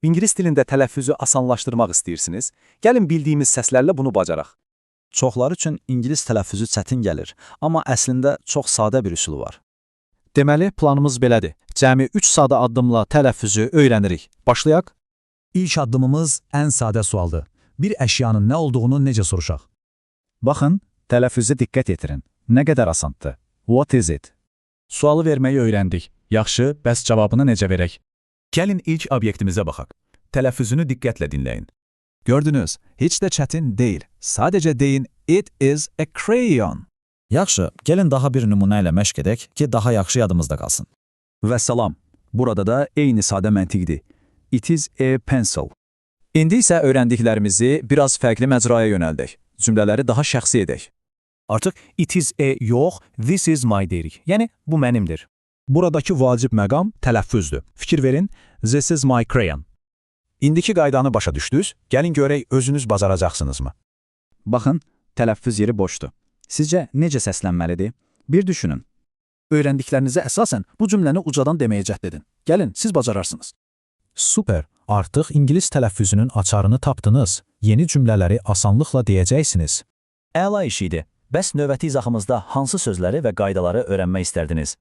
İngilis dilində tələffüzü asanlaşdırmaq istəyirsiniz? Gəlin bildiyimiz səslərlə bunu bacaraq. Çoxları üçün ingilis tələffüzü çətin gəlir, amma əslində çox sadə bir üsulu var. Deməli, planımız belədir. Cəmi 3 sadə addımla tələffüzü öyrənirik. Başlayaq. İlk addımımız ən sadə sualdır. Bir əşyanın nə olduğunu necə soruşaq? Baxın, tələffüzə diqqət yetirin. Nə qədər asandır. What is it? Sualı verməyi öyrəndik. Yaxşı, bəs cavabını necə verək? Gəlin ilk obyektimizə baxaq. Tələffüzünü diqqətlə dinləyin. Gördünüz, heç də çətin deyil. Sadəcə deyin, it is a crayon. Yaxşı, gəlin daha bir nümunə ilə məşq edək ki, daha yaxşı yadımızda qalsın. Və salam, burada da eyni sadə məntiqdir. It is a pencil. İndi isə öyrəndiklərimizi biraz fərqli məcraya yönəldək. Cümlələri daha şəxsi edək. Artıq it is a yox, this is my deyirik. Yəni, bu mənimdir. Buradakı vacib məqam tələffüzdür. Fikir verin, this is my crayon. İndiki qaydanı başa düşdünüz, gəlin görək özünüz bacaracaqsınızmı? Baxın, tələffüz yeri boşdur. Sizcə necə səslənməlidir? Bir düşünün. Öyrəndiklərinizə əsasən bu cümləni ucadan deməyə cəhd edin. Gəlin, siz bacararsınız. Super, artıq ingilis tələffüzünün açarını tapdınız. Yeni cümlələri asanlıqla deyəcəksiniz. Əla iş idi. Bəs növbəti izahımızda hansı sözləri və qaydaları öyrənmək istərdiniz?